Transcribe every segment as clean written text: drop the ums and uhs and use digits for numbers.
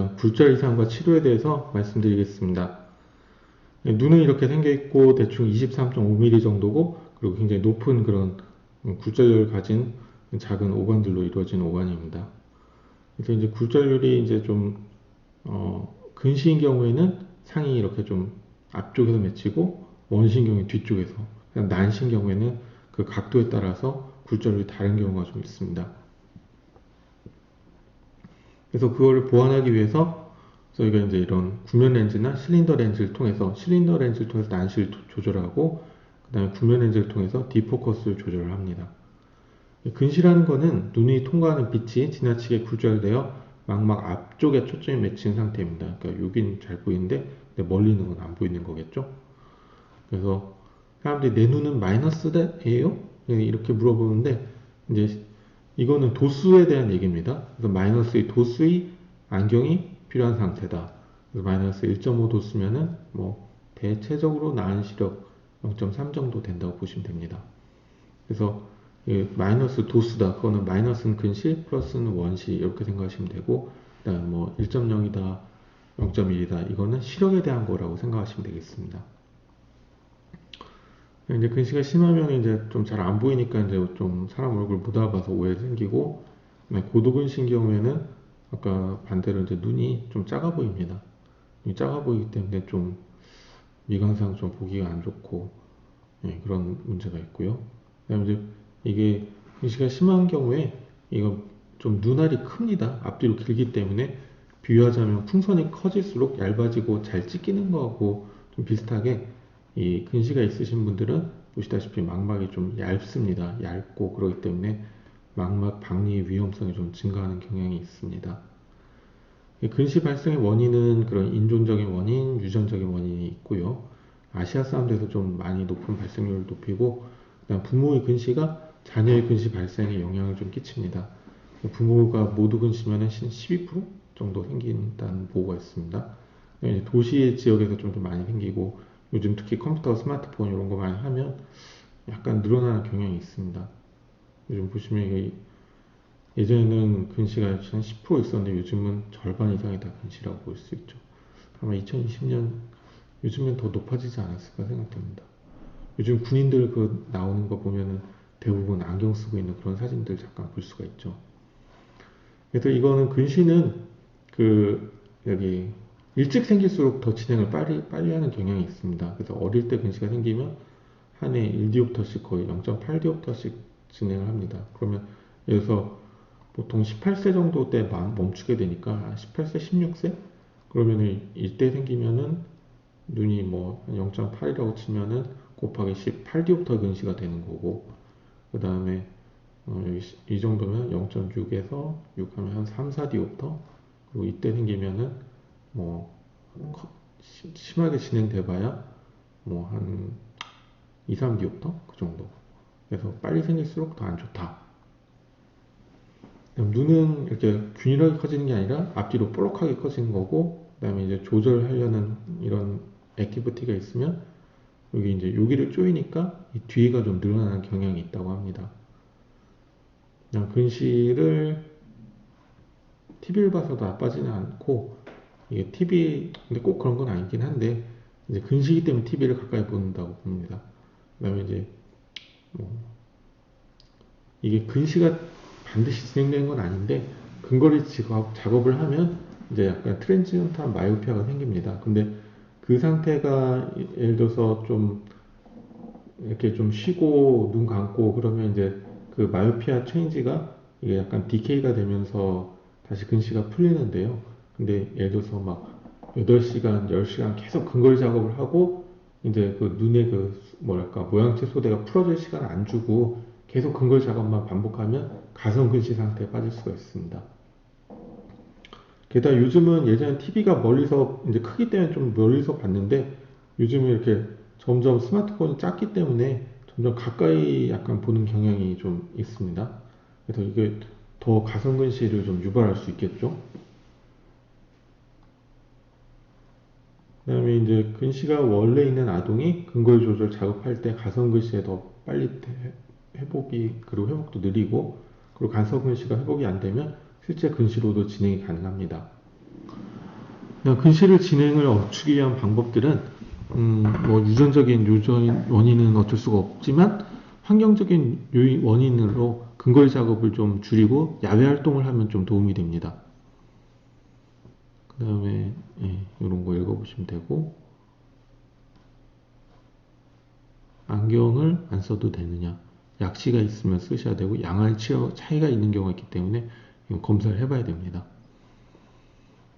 일단 굴절 이상과 치료에 대해서 말씀드리겠습니다. 눈은 이렇게 생겨 있고 대충 23.5mm 정도고, 그리고 굉장히 높은 그런 굴절력을 가진 작은 오관들로 이루어진 오관입니다. 그래서 이제 굴절률이 이제 좀 근시인 경우에는 상이 이렇게 좀 앞쪽에서 맺히고, 원시인 경우에 뒤쪽에서, 난시인 경우에는 그 각도에 따라서 굴절률이 다른 경우가 좀 있습니다. 그래서 그거를 보완하기 위해서 저희가 이제 이런 구면 렌즈나 실린더 렌즈를 통해서 난시를 조절하고, 그 다음에 구면 렌즈를 통해서 디포커스를 조절을 합니다. 근시라는 거는 눈이 통과하는 빛이 지나치게 굴절되어 망막 앞쪽에 초점이 맺힌 상태입니다. 그러니까 여긴 잘 보이는데 멀리 있는 건 안 보이는 거겠죠. 그래서 사람들이 내 눈은 마이너스예요? 이렇게 물어보는데, 이제 이거는 도수에 대한 얘기입니다. 그래서 마이너스의 도수의 안경이 필요한 상태다. 그래서 마이너스 1.5 도수면은 뭐 대체적으로 나은 시력 0.3 정도 된다고 보시면 됩니다. 그래서 마이너스 도수다. 그거는 마이너스는 근시, 플러스는 원시 이렇게 생각하시면 되고, 그다음에 뭐 1.0이다, 0.1이다. 이거는 시력에 대한 거라고 생각하시면 되겠습니다. 이제 근시가 심하면 이제 좀 잘 안 보이니까 이제 좀 사람 얼굴 못 알아봐서 오해 생기고, 고도근시인 경우에는 아까 반대로 이제 눈이 좀 작아 보입니다. 눈이 작아 보이기 때문에 좀 미광상 좀 보기가 안 좋고, 그런 문제가 있고요. 그다음에 이제 이게 근시가 심한 경우에 이거 좀 눈알이 큽니다. 앞뒤로 길기 때문에 비유하자면 풍선이 커질수록 얇아지고 잘 찢기는 거하고 좀 비슷하게, 이 근시가 있으신 분들은 보시다시피 망막이 좀 얇습니다. 얇고 그렇기 때문에 망막 박리 위험성이 좀 증가하는 경향이 있습니다. 근시 발생의 원인은 그런 인종적인 원인, 유전적인 원인이 있고요. 아시아 사람들에서 좀 많이 높은 발생률을 높이고, 그다음 부모의 근시가 자녀의 근시 발생에 영향을 좀 끼칩니다. 부모가 모두 근시면 12% 정도 생긴다는 보고가 있습니다. 도시 지역에서 좀 더 많이 생기고, 요즘 특히 컴퓨터, 스마트폰 이런 거 많이 하면 약간 늘어나는 경향이 있습니다. 요즘 보시면 예전에는 근시가 한 10% 있었는데 요즘은 절반 이상이 다 근시라고 볼 수 있죠. 아마 2020년 요즘엔 더 높아지지 않았을까 생각됩니다. 요즘 군인들 그 나오는 거 보면은 대부분 안경 쓰고 있는 그런 사진들 잠깐 볼 수가 있죠. 그래서 이거는 근시는 그 여기 일찍 생길수록 더 진행을 빨리 하는 경향이 있습니다. 그래서 어릴 때 근시가 생기면 한 해 1디옵터씩 거의 0.8디옵터씩 진행을 합니다. 그러면 여기서 보통 18세 정도 때 멈추게 되니까 18세, 16세? 그러면은 이때 생기면은 눈이 뭐 0.8이라고 치면은 곱하기 18디옵터 근시가 되는 거고, 그 다음에 이 정도면 0.6에서 6 하면 한 3, 4디옵터? 그리고 이때 생기면은 뭐 심하게 진행돼 봐야 뭐 한 2, 3디옵터? 그 정도. 그래서 빨리 생길수록 더 안 좋다. 눈은 이렇게 균일하게 커지는 게 아니라 앞뒤로 볼록하게 커지는 거고, 그 다음에 이제 조절하려는 이런 액티비티가 있으면 여기 이제 여기를 조이니까 이 뒤가 좀 늘어나는 경향이 있다고 합니다. 근시를 TV를 봐서도 나빠지는 않고, 이게 TV, 근데 꼭 그런 건 아니긴 한데, 이제 근시기 때문에 TV를 가까이 본다고 봅니다. 그 다음에 이제 뭐 이게 근시가 반드시 진행되는 건 아닌데, 근거리 작업을 하면 이제 약간 트랜지언트한 마이오피아가 생깁니다. 근데 그 상태가 예를 들어서 좀 이렇게 좀 쉬고 눈 감고 그러면 이제 그 마이오피아 체인지가 이게 약간 디케이가 되면서 다시 근시가 풀리는데요. 근데 예를 들어서 막 8시간, 10시간 계속 근거리 작업을 하고 이제 그 눈의 그 뭐랄까 모양체 소대가 풀어질 시간 안 주고 계속 근거리 작업만 반복하면 가성 근시 상태에 빠질 수가 있습니다. 게다가 요즘은 예전에 TV가 멀리서 이제 크기 때문에 좀 멀리서 봤는데, 요즘은 이렇게 점점 스마트폰이 작기 때문에 점점 가까이 약간 보는 경향이 좀 있습니다. 그래서 이게 더 가성근시를 좀 유발할 수 있겠죠. 그 다음에 이제 근시가 원래 있는 아동이 근거리 조절 작업할 때 가성근시에 더 빨리 회복이, 그리고 회복도 느리고, 그리고 가성근시가 회복이 안 되면 실제 근시로도 진행이 가능합니다. 근시를 진행을 멈추기 위한 방법들은 뭐 유전적인 원인은 어쩔 수가 없지만 환경적인 원인으로 근거리 작업을 좀 줄이고 야외 활동을 하면 좀 도움이 됩니다. 그 다음에 이런 거 읽어보시면 되고, 안경을 안 써도 되느냐, 약시가 있으면 쓰셔야 되고 양알 차이가 있는 경우가 있기 때문에 이건 검사를 해봐야 됩니다.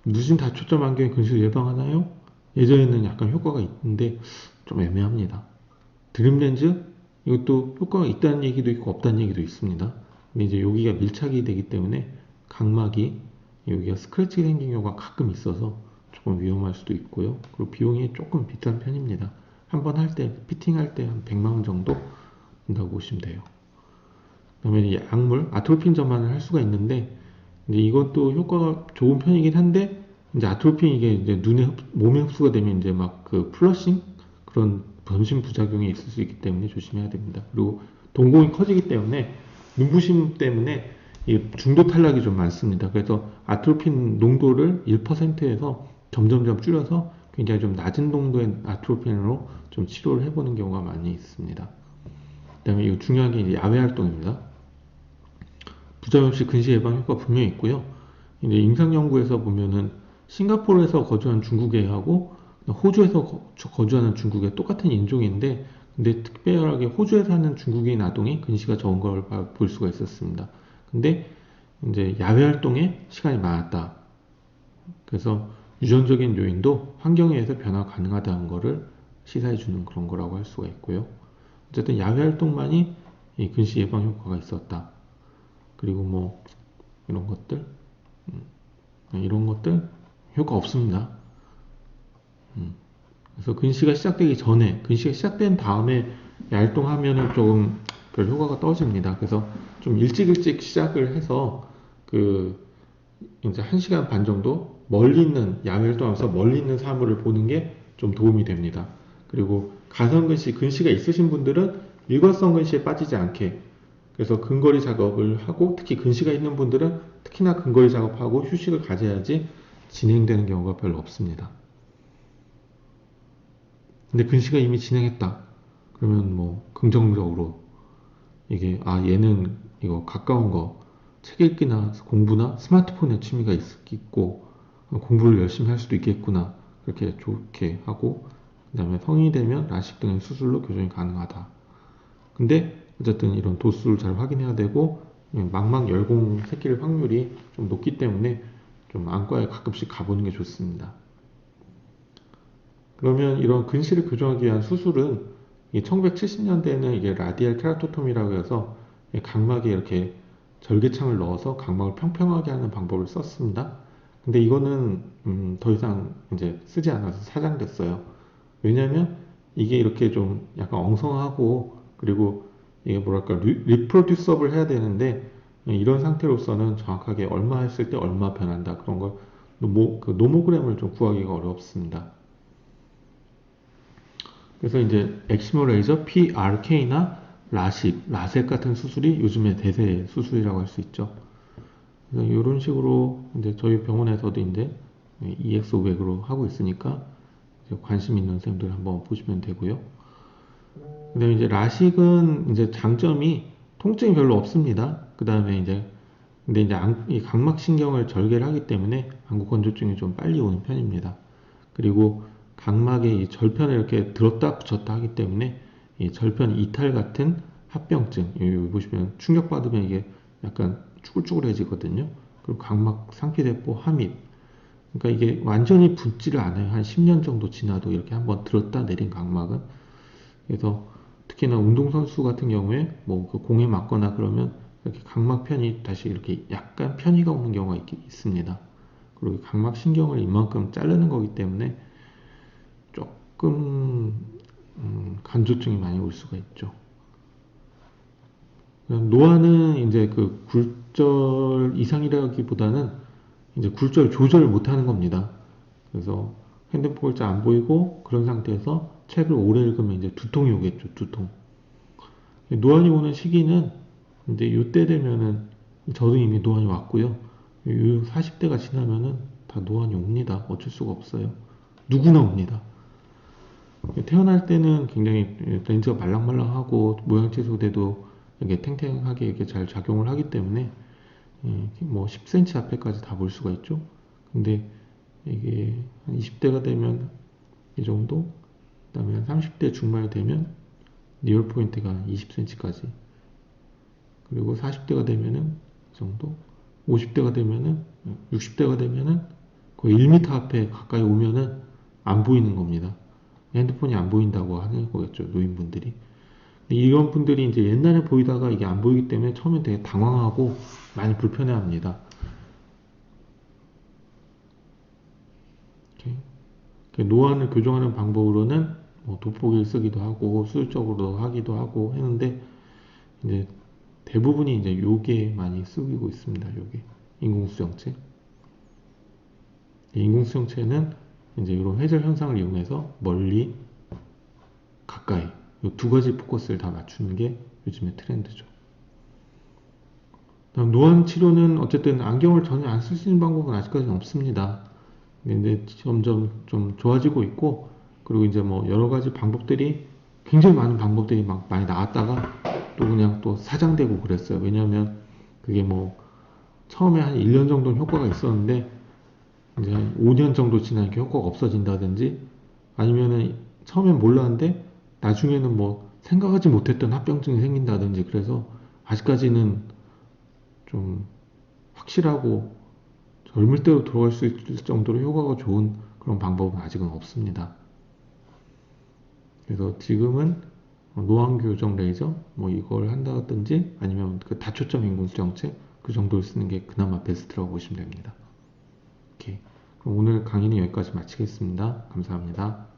무슨 다초점 안경이 근시를 예방하나요? 예전에는 약간 효과가 있는데 좀 애매합니다. 드림렌즈 이것도 효과가 있다는 얘기도 있고 없다는 얘기도 있습니다. 근데 이제 여기가 밀착이 되기 때문에 각막이 여기가 스크래치 생긴 경우가 가끔 있어서 조금 위험할 수도 있고요. 그리고 비용이 조금 비싼 편입니다. 한번 할 때, 피팅할 때 한 100만 원 정도 든다고 보시면 돼요. 그다음에 약물, 아트로핀 점안을 할 수가 있는데 이제 이것도 효과가 좋은 편이긴 한데 이제 아트로핀 이게 이제 몸에 흡수가 되면 이제 막 그 플러싱 그런 변신 부작용이 있을 수 있기 때문에 조심해야 됩니다. 그리고 동공이 커지기 때문에 눈부심 때문에 중도 탈락이 좀 많습니다. 그래서 아트로핀 농도를 1%에서 점점점 줄여서 굉장히 좀 낮은 농도의 아트로핀으로 좀 치료를 해보는 경우가 많이 있습니다. 그 다음에 이거 중요한 게 야외 활동입니다. 부작용 없이 근시 예방 효과 분명히 있고요. 이제 임상 연구에서 보면은 싱가포르에서 거주한 중국애하고 호주에서 거주하는 중국애 똑같은 인종인데, 근데 특별하게 호주에 사는 중국인 아동이 근시가 적은 걸 볼 수가 있었습니다. 근데 이제 야외 활동에 시간이 많았다. 그래서 유전적인 요인도 환경에 의해서 변화 가능하다는 것을 시사해 주는 그런 거라고 할 수가 있고요. 어쨌든 야외 활동만이 이 근시 예방 효과가 있었다. 그리고 뭐 이런 것들 효과 없습니다. 그래서 근시가 시작되기 전에, 근시가 시작된 다음에 활동하면은 조금 별 효과가 떨어집니다. 그래서 좀 일찍 시작을 해서 이제 1시간 반 정도 멀리 있는 야외 활동하면서 멀리 있는 사물을 보는 게 좀 도움이 됩니다. 그리고 가상 근시가 있으신 분들은 일관성 근시에 빠지지 않게, 그래서 근거리 작업을 하고, 특히 근시가 있는 분들은 특히나 근거리 작업하고 휴식을 가져야지 진행되는 경우가 별로 없습니다. 근데 근시가 이미 진행했다. 그러면 뭐 긍정적으로 이게 얘는 이거 가까운 거 책 읽기나 공부나 스마트폰에 취미가 있고 공부를 열심히 할 수도 있겠구나, 그렇게 좋게 하고, 그 다음에 성인이 되면 라식 등의 수술로 교정이 가능하다. 근데 어쨌든 이런 도수를 잘 확인해야 되고 망막 열공 생길 확률이 좀 높기 때문에 좀 안과에 가끔씩 가보는 게 좋습니다. 그러면 이런 근시를 교정하기 위한 수술은 1970년대에는 이게 라디알 케라토톰이라고 해서 각막에 이렇게 절개창을 넣어서 각막을 평평하게 하는 방법을 썼습니다. 근데 이거는 더 이상 이제 쓰지 않아서 사장됐어요. 왜냐하면 이게 이렇게 좀 약간 엉성하고, 그리고 이게 뭐랄까 리프로듀서블 해야 되는데 이런 상태로서는 정확하게 얼마 했을 때 얼마 변한다 그런 걸 노모그램을 좀 구하기가 어렵습니다. 그래서 이제 엑시모 레이저, PRK나 라섹 같은 수술이 요즘의 대세 수술이라고 할 수 있죠. 그래서 이런 식으로 이제 저희 병원에서도 이제 EX500으로 하고 있으니까 이제 관심 있는 선생님들 한번 보시면 되고요. 그 다음에 이제 라식은 이제 장점이 통증이 별로 없습니다. 그 다음에 근데 이제 이 각막신경을 절개를 하기 때문에 안구 건조증이 좀 빨리 오는 편입니다. 그리고 각막의 이 절편을 이렇게 들었다 붙였다 하기 때문에 이 절편 이탈 같은 합병증, 여기 보시면 충격받으면 이게 약간 쭈글쭈글해지거든요. 그리고 각막 상피대포 함입. 그러니까 이게 완전히 붙지를 않아요. 한 10년 정도 지나도 이렇게 한번 들었다 내린 각막은. 그래서 특히나 운동선수 같은 경우에 뭐 그 공에 맞거나 그러면 이렇게 각막편이 다시 이렇게 약간 편의가 오는 경우가 있습니다. 그리고 각막신경을 이만큼 자르는 거기 때문에 조금 간조증이 많이 올 수가 있죠. 노화는 이제 그 굴절 이상이라기보다는 이제 굴절 조절을 못하는 겁니다. 그래서 핸드폰 글자 안 보이고 그런 상태에서 책을 오래 읽으면 이제 두통이 오겠죠, 두통. 노안이 오는 시기는 이제 이때 되면은 저도 이미 노안이 왔고요. 40대가 지나면은 다 노안이 옵니다. 어쩔 수가 없어요. 누구나 옵니다. 태어날 때는 굉장히 렌즈가 말랑말랑하고 모양채소돼도 이게 탱탱하게 이렇게 잘 작용을 하기 때문에 뭐 10cm 앞에까지 다 볼 수가 있죠. 근데 이게 한 20대가 되면 이 정도, 그 다음에 한 30대 중반이 되면 리얼 포인트가 20cm까지, 그리고 40대가 되면은 이 정도, 50대가 되면은, 60대가 되면은 거의 1m 앞에 가까이 오면은 안 보이는 겁니다. 핸드폰이 안 보인다고 하는 거겠죠, 노인분들이. 근데 이런 분들이 이제 옛날에 보이다가 이게 안 보이기 때문에 처음에 되게 당황하고 많이 불편해 합니다. 노안을 교정하는 방법으로는 뭐 돋보기를 쓰기도 하고 수술적으로 하기도 하고 했는데, 이제 대부분이 이제 요게 많이 쓰이고 있습니다. 요게 인공수정체. 인공수정체는 이제 이런 회절 현상을 이용해서 멀리, 가까이 이 두 가지 포커스를 다 맞추는 게 요즘의 트렌드죠. 노안 치료는 어쨌든 안경을 전혀 안 쓸 수 있는 방법은 아직까지는 없습니다. 근데 점점 좀 좋아지고 있고, 그리고 이제 뭐 여러 가지 방법들이, 굉장히 많은 방법들이 막 많이 나왔다가 또 그냥 또 사장되고 그랬어요. 왜냐하면 그게 뭐 처음에 한 1년 정도는 효과가 있었는데 이제 한 5년 정도 지나니까 효과가 없어진다든지, 아니면은 처음엔 몰랐는데 나중에는 뭐 생각하지 못했던 합병증이 생긴다든지, 그래서 아직까지는 좀 확실하고 젊을 때로 돌아갈 수 있을 정도로 효과가 좋은 그런 방법은 아직은 없습니다. 그래서 지금은 노안 교정 레이저 뭐 이걸 한다든지, 아니면 그 다초점 인공수정체 그 정도를 쓰는 게 그나마 베스트라고 보시면 됩니다. 오케이. 그럼 오늘 강의는 여기까지 마치겠습니다. 감사합니다.